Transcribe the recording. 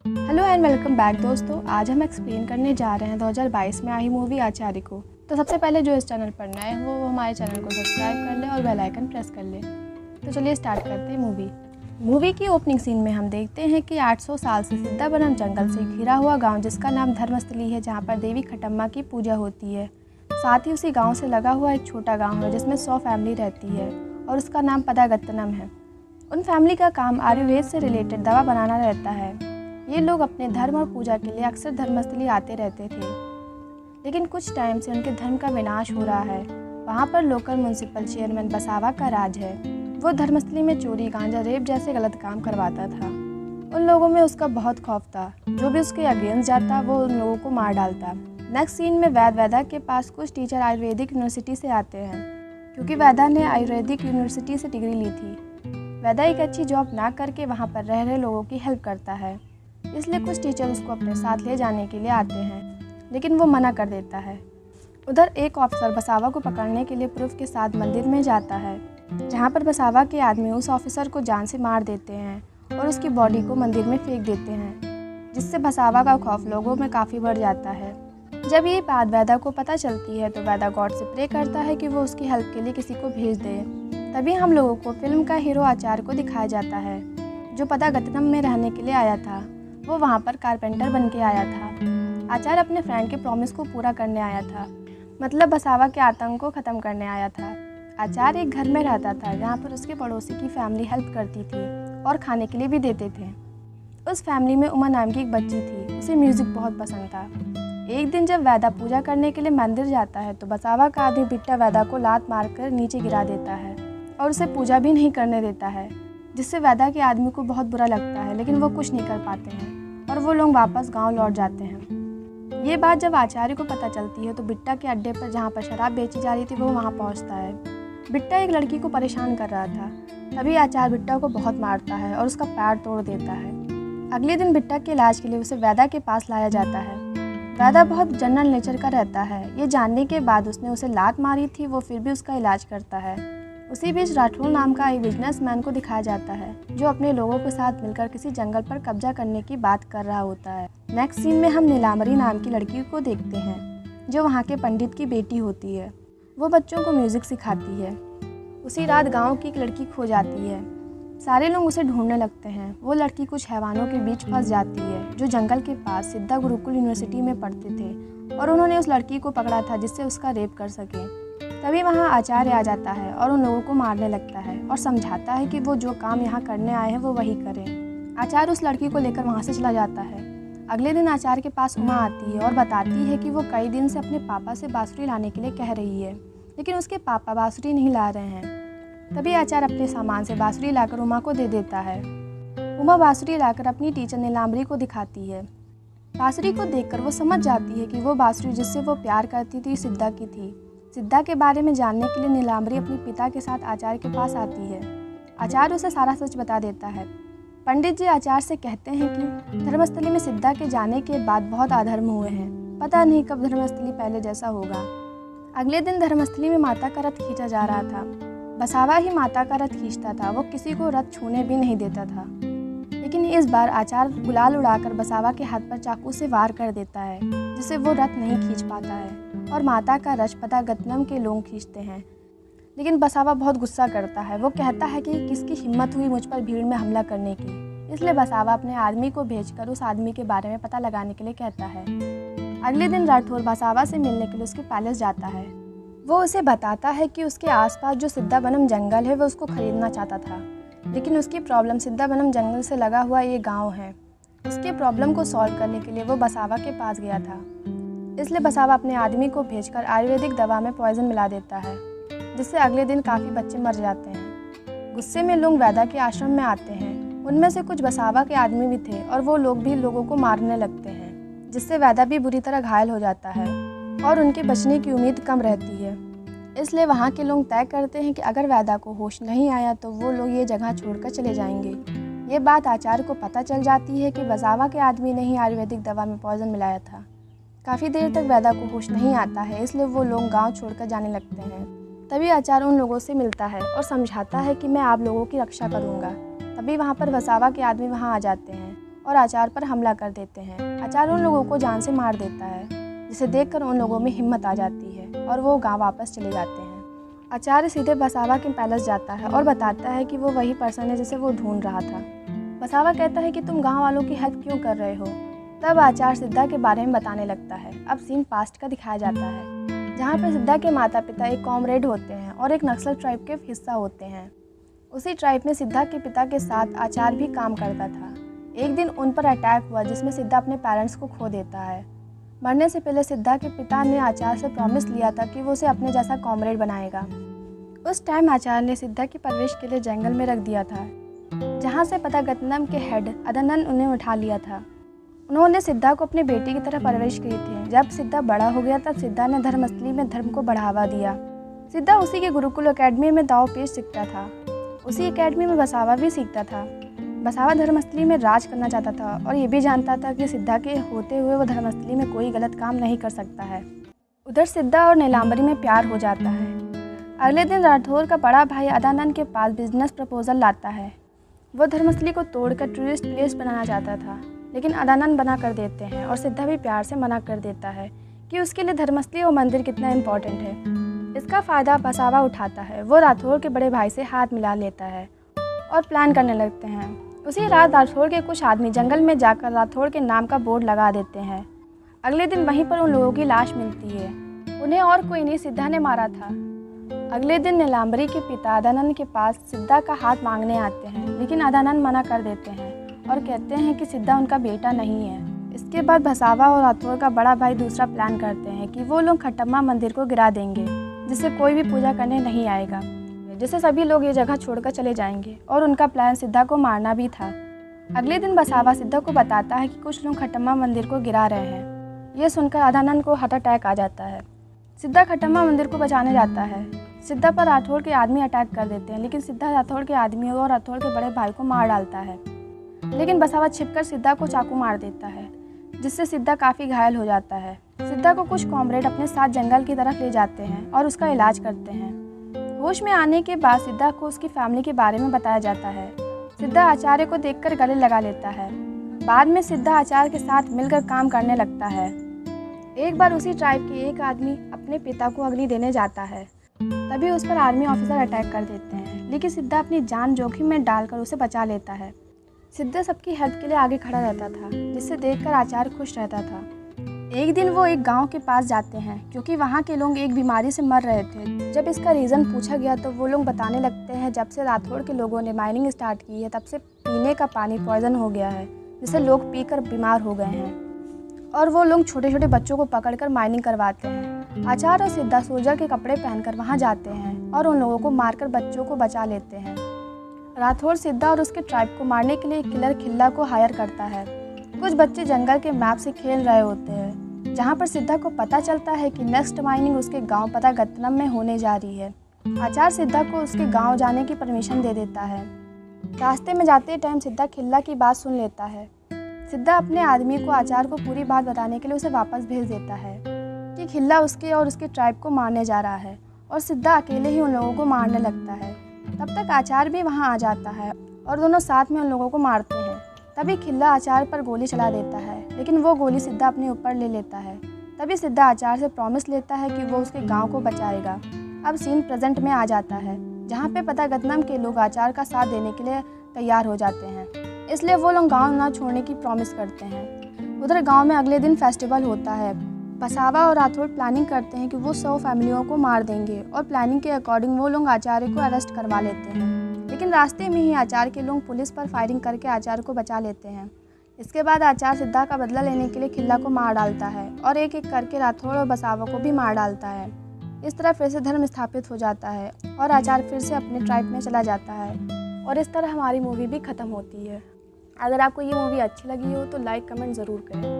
Hello and welcome back दोस्तों। आज हम एक्सप्लेन करने जा रहे हैं 2022 में आई मूवी आचार्य को। तो सबसे पहले जो इस चैनल पर नए हैं वो हमारे चैनल को सब्सक्राइब कर ले और बेल आइकन प्रेस कर ले। तो चलिए स्टार्ट करते हैं मूवी की ओपनिंग सीन में हम देखते हैं कि 800 साल से सिद्धावनम जंगल से घिरा हुआ गाँव जिसका नाम धर्मस्थली है, जहाँ पर देवी खटम्मा की पूजा होती है। साथ ही उसी गाँव से लगा हुआ एक छोटा गाँव है जिसमें 100 फैमिली रहती है और उसका नाम पदागत्तनम है। उन फैमिली का काम आयुर्वेद से रिलेटेड दवा बनाना रहता है। ये लोग अपने धर्म और पूजा के लिए अक्सर धर्मस्थली आते रहते थे, लेकिन कुछ टाइम से उनके धर्म का विनाश हो रहा है। वहाँ पर लोकल म्यूनसिपल चेयरमैन बसावा का राज है। वो धर्मस्थली में चोरी, गांजा, रेप जैसे गलत काम करवाता था। उन लोगों में उसका बहुत खौफ था। जो भी उसके अगेंस्ट जाता वो उन लोगों को मार डालता। नेक्स्ट सीन में वैदा के पास कुछ टीचर आयुर्वेदिक यूनिवर्सिटी से आते हैं, क्योंकि वैदा ने आयुर्वेदिक यूनिवर्सिटी से डिग्री ली थी। वैदा एक अच्छी जॉब ना करके वहाँ पर रह रहे लोगों की हेल्प करता है, इसलिए कुछ टीचर उसको अपने साथ ले जाने के लिए आते हैं, लेकिन वो मना कर देता है। उधर एक ऑफिसर बसावा को पकड़ने के लिए प्रूफ के साथ मंदिर में जाता है, जहाँ पर बसावा के आदमी उस ऑफिसर को जान से मार देते हैं और उसकी बॉडी को मंदिर में फेंक देते हैं, जिससे बसावा का खौफ लोगों में काफ़ी बढ़ जाता है। जब ये बात वैदा को पता चलती है तो वैदा गॉड से प्रे करता है कि वो उसकी हेल्प के लिए किसी को भेज दे। तभी हम लोगों को फिल्म का हीरो आचार्य को दिखाया जाता है, जो पदागत्तनम में रहने के लिए आया था। वो वहाँ पर कारपेंटर बन के आया था। आचार्य अपने फ्रेंड के प्रॉमिस को पूरा करने आया था, मतलब बसावा के आतंक को ख़त्म करने आया था। आचार्य एक घर में रहता था जहाँ पर उसके पड़ोसी की फैमिली हेल्प करती थी और खाने के लिए भी देते थे। उस फैमिली में उमा नाम की एक बच्ची थी, उसे म्यूज़िक बहुत पसंद था। एक दिन जब वैदा पूजा करने के लिए मंदिर जाता है तो बसावा का आदमी बिट्टा वैदा को लात मारकर नीचे गिरा देता है और उसे पूजा भी नहीं करने देता है, जिससे वैदा के आदमी को बहुत बुरा लगता है, लेकिन वो कुछ नहीं कर पाते हैं और वो लोग वापस गांव लौट जाते हैं। ये बात जब आचार्य को पता चलती है तो बिट्टा के अड्डे पर जहाँ पर शराब बेची जा रही थी वो वहाँ पहुँचता है। बिट्टा एक लड़की को परेशान कर रहा था। तभी आचार्य बिट्टा को बहुत मारता है और उसका पैर तोड़ देता है। अगले दिन बिट्टा के इलाज के लिए उसे वैदा के पास लाया जाता है। वैदा बहुत जनरल नेचर का रहता है। ये जानने के बाद उसने उसे लात मारी थी, वो फिर भी उसका इलाज करता है। उसी बीच राठौर नाम का एक बिजनेसमैन को दिखाया जाता है, जो अपने लोगों के साथ मिलकर किसी जंगल पर कब्जा करने की बात कर रहा होता है। नेक्स्ट सीन में हम नीलांबरी नाम की लड़की को देखते हैं, जो वहाँ के पंडित की बेटी होती है। वो बच्चों को म्यूज़िक सिखाती है। उसी रात गांव की एक लड़की खो जाती है। सारे लोग उसे ढूंढने लगते हैं। वो लड़की कुछ हैवानों के बीच फंस जाती है, जो जंगल के पास सिद्धा गुरुकुल यूनिवर्सिटी में पढ़ते थे, और उन्होंने उस लड़की को पकड़ा था जिससे उसका रेप कर सके। तभी वहाँ आचार्य आ जाता है और उन लोगों को मारने लगता है और समझाता है कि वो जो काम यहाँ करने आए हैं वो वही करें। आचार्य उस लड़की को लेकर वहाँ से चला जाता है। अगले दिन आचार्य के पास उमा आती है और बताती है कि वो कई दिन से अपने पापा से बांसुरी लाने के लिए कह रही है, लेकिन उसके पापा बांसुरी नहीं ला रहे हैं। तभी आचार्य अपने सामान से बांसुरी लाकर उमा को दे देता है। उमा बांसुरी लाकर अपनी टीचर नीलांबरी को दिखाती है। बांसुरी को देखकर वो समझ जाती है कि वो बांसुरी जिससे वो प्यार करती थी सिद्धा की थी। सिद्धा के बारे में जानने के लिए नीलांबरी अपने पिता के साथ आचार्य के पास आती है। आचार्य उसे सारा सच बता देता है। पंडित जी आचार्य से कहते हैं कि धर्मस्थली में सिद्धा के जाने के बाद बहुत अधर्म हुए हैं, पता नहीं कब धर्मस्थली पहले जैसा होगा। अगले दिन धर्मस्थली में माता का रथ खींचा जा रहा था। बसावा ही माता का रथ खींचता था। वो किसी को रथ छूने भी नहीं देता था, लेकिन इस बार आचार्य गुलाल उड़ाकर बसावा के हाथ पर चाकू से वार कर देता है, जिससे वो रथ नहीं खींच पाता है और माता का रथ पदागत्तनम के लोग खींचते हैं। लेकिन बसावा बहुत गुस्सा करता है। वो कहता है कि किसकी हिम्मत हुई मुझ पर भीड़ में हमला करने की। इसलिए बसावा अपने आदमी को भेजकर उस आदमी के बारे में पता लगाने के लिए कहता है। अगले दिन राठौर बसावा से मिलने के लिए उसके पैलेस जाता है। वो उसे बताता है कि उसके आसपास जो सिद्धावनम जंगल है वो उसको खरीदना चाहता था, लेकिन उसकी प्रॉब्लम सिद्धावनम जंगल से लगा हुआ ये गांव है। उसके प्रॉब्लम को सॉल्व करने के लिए वो बसावा के पास गया था। इसलिए बसावा अपने आदमी को भेजकर आयुर्वेदिक दवा में पॉइजन मिला देता है, जिससे अगले दिन काफ़ी बच्चे मर जाते हैं। गुस्से में लोग वैदा के आश्रम में आते हैं। उनमें से कुछ बसावा के आदमी भी थे और वो लोग भी लोगों को मारने लगते हैं, जिससे वैदा भी बुरी तरह घायल हो जाता है और उनके बचने की उम्मीद कम रहती है। इसलिए वहाँ के लोग तय करते हैं कि अगर वैदा को होश नहीं आया तो वो लोग ये जगह छोड़कर चले जाएंगे। ये बात आचार्य को पता चल जाती है कि बसावा के आदमी ने ही आयुर्वेदिक दवा में पॉइजन मिलाया था। काफ़ी देर तक वैदा को होश नहीं आता है, इसलिए वो लोग गांव छोड़कर जाने लगते हैं। तभी आचार्य उन लोगों से मिलता है और समझाता है कि मैं आप लोगों की रक्षा करूंगा। तभी वहाँ पर बसावा के आदमी वहाँ आ जाते हैं और आचार्य पर हमला कर देते हैं। आचार्य उन लोगों को जान से मार देता है, जिसे देखकर उन लोगों में हिम्मत आ जाती है और वो गांव वापस चले जाते हैं। आचार्य सीधे बसावा के पैलेस जाता है और बताता है कि वो वही पर्सन है जिसे वो ढूंढ रहा था। बसावा कहता है कि तुम गांव वालों की हेल्प क्यों कर रहे हो। तब आचार्य सिद्धा के बारे में बताने लगता है। अब सीन पास्ट का दिखाया जाता है, जहाँ पर सिद्धा के माता पिता एक कॉमरेड होते हैं और एक नक्सल ट्राइब के हिस्सा होते हैं। उसी ट्राइब में सिद्धा के पिता के साथ आचार्य भी काम करता था। एक दिन उन पर अटैक हुआ, जिसमें सिद्धा अपने पेरेंट्स को खो देता है। मरने से पहले सिद्धा के पिता ने आचार्य से प्रॉमिस लिया था कि वो उसे अपने जैसा कॉमरेड बनाएगा। उस टाइम आचार्य ने सिद्धा की परवरिश के लिए जंगल में रख दिया था, जहाँ से पतागतनम के हेड अदनन उन्हें उठा लिया था। उन्होंने सिद्धा को अपनी बेटी की तरह परवरिश की थी। जब सिद्धा बड़ा हो गया तब सिद्धा ने धर्मस्थली में धर्म को बढ़ावा दिया। सिद्धा उसी के गुरुकुल एकेडमी में दाव पेश सीखता था। उसी एकेडमी में बसावा भी सीखता था। बसावा धर्मस्थली में राज करना चाहता था और ये भी जानता था कि सिद्धा के होते हुए वो धर्मस्थली में कोई गलत काम नहीं कर सकता है। उधर सिद्धा और नीलांबरी में प्यार हो जाता है। अगले दिन राठौर का बड़ा भाई अदानंद के पास बिजनेस प्रपोजल लाता है। वो धर्मस्थली को तोड़कर टूरिस्ट प्लेस बनाना चाहता था, लेकिन अदानंद मना कर देते हैं और सिद्धा भी प्यार से मना कर देता है कि उसके लिए धर्मस्थली और मंदिर कितना इम्पोर्टेंट है। इसका फ़ायदा बसावा उठाता है। वो राठौर के बड़े भाई से हाथ मिला लेता है और प्लान करने लगते हैं। उसी रात राठौर के कुछ आदमी जंगल में जाकर राठौर के नाम का बोर्ड लगा देते हैं। अगले दिन वहीं पर उन लोगों की लाश मिलती है। उन्हें और कोई नहीं, सिद्धा ने मारा था। अगले दिन नीलांबरी के पिता अदानंद के पास सिद्धा का हाथ मांगने आते हैं, लेकिन अदानंद मना कर देते हैं और कहते हैं कि सिद्धा उनका बेटा नहीं है। इसके बाद बसावा और राठौर का बड़ा भाई दूसरा प्लान करते हैं कि वो लोग खट्टम्मा मंदिर को गिरा देंगे, जिससे कोई भी पूजा करने नहीं आएगा, जिससे सभी लोग ये जगह छोड़कर चले जाएंगे। और उनका प्लान सिद्धा को मारना भी था। अगले दिन बसावा सिद्धा को बताता है कि कुछ लोग खट्टम्मा मंदिर को गिरा रहे हैं। ये सुनकर अदानंद को हार्ट अटैक आ जाता है। सिद्धा खट्टम्मा मंदिर को बचाने जाता है। सिद्धा पर राठौर के आदमी अटैक कर देते हैं, लेकिन सिद्धा राठौर के आदमियों और राठौर के बड़े भाई को मार डालता है। लेकिन बसावा छिपकर सिद्धा को चाकू मार देता है, जिससे सिद्धा काफ़ी घायल हो जाता है। सिद्धा को कुछ कॉमरेड अपने साथ जंगल की तरफ ले जाते हैं और उसका इलाज करते हैं। होश में आने के बाद सिद्धा को उसकी फैमिली के बारे में बताया जाता है। सिद्धा आचार्य को देखकर गले लगा लेता है। बाद में सिद्धा आचार्य के साथ मिलकर काम करने लगता है। एक बार उसी ट्राइब के एक आदमी अपने पिता को अग्नि देने जाता है, तभी उस पर आर्मी ऑफिसर अटैक कर देते हैं, लेकिन सिद्धा अपनी जान जोखिम में डालकर उसे बचा लेता है। सिद्धा सबकी हेल्प के लिए आगे खड़ा रहता था, जिससे देखकर आचार्य खुश रहता था। एक दिन वो एक गांव के पास जाते हैं, क्योंकि वहाँ के लोग एक बीमारी से मर रहे थे। जब इसका रीज़न पूछा गया तो वो लोग बताने लगते हैं, जब से राठौर के लोगों ने माइनिंग स्टार्ट की है तब से पीने का पानी पॉइजन हो गया है, जिससे लोग पीकर बीमार हो गए हैं। और वो लोग छोटे छोटे बच्चों को पकड़कर माइनिंग करवाते हैं। आचार्य और सिद्धा सोल्जर के कपड़े पहनकर वहाँ जाते हैं और उन लोगों को मारकर बच्चों को बचा लेते हैं। राठौर सिद्धा और उसके ट्राइब को मारने के लिए किलर खिल्ला को हायर करता है। कुछ बच्चे जंगल के मैप से खेल रहे होते हैं, जहाँ पर सिद्धा को पता चलता है कि नेक्स्ट माइनिंग उसके गांव पतागतनम में होने जा रही है। आचार्य सिद्धा को उसके गांव जाने की परमिशन दे देता है। रास्ते में जाते टाइम सिद्धा खिल्ला की बात सुन लेता है। सिद्धा अपने आदमी को आचार्य को पूरी बात बताने के लिए उसे वापस भेज देता है कि खिल्ला उसके और उसके ट्राइब को मारने जा रहा है, और सिद्धा अकेले ही उन लोगों को मारने लगता है। तब तक आचार्य भी वहां आ जाता है और दोनों साथ में उन लोगों को मारते हैं। तभी खिल्ला आचार्य पर गोली चला देता है, लेकिन वो गोली सिद्धा अपने ऊपर ले लेता है। तभी सिद्धा आचार्य से प्रॉमिस लेता है कि वो उसके गाँव को बचाएगा। अब सीन प्रेजेंट में आ जाता है, जहाँ पे पतागतनम के लोग आचार्य का साथ देने के लिए तैयार हो जाते हैं, इसलिए वो लोग गांव ना छोड़ने की प्रॉमिस करते हैं। उधर गांव में अगले दिन फेस्टिवल होता है। बसावा और राठौर प्लानिंग करते हैं कि वो 100 फैमिलियों को मार देंगे, और प्लानिंग के अकॉर्डिंग वो लोग आचार्य को अरेस्ट करवा लेते हैं। लेकिन रास्ते में ही आचार्य के लोग पुलिस पर फायरिंग करके आचार्य को बचा लेते हैं। इसके बाद आचार्य सिद्धा का बदला लेने के लिए खिल्ला को मार डालता है और एक एक करके राठौर और बसावा को भी मार डालता है। इस तरह फिर से धर्म स्थापित हो जाता है और आचार्य फिर से अपने ट्राइब में चला जाता है, और इस तरह हमारी मूवी भी ख़त्म होती है। अगर आपको ये मूवी अच्छी लगी हो तो लाइक कमेंट ज़रूर करें।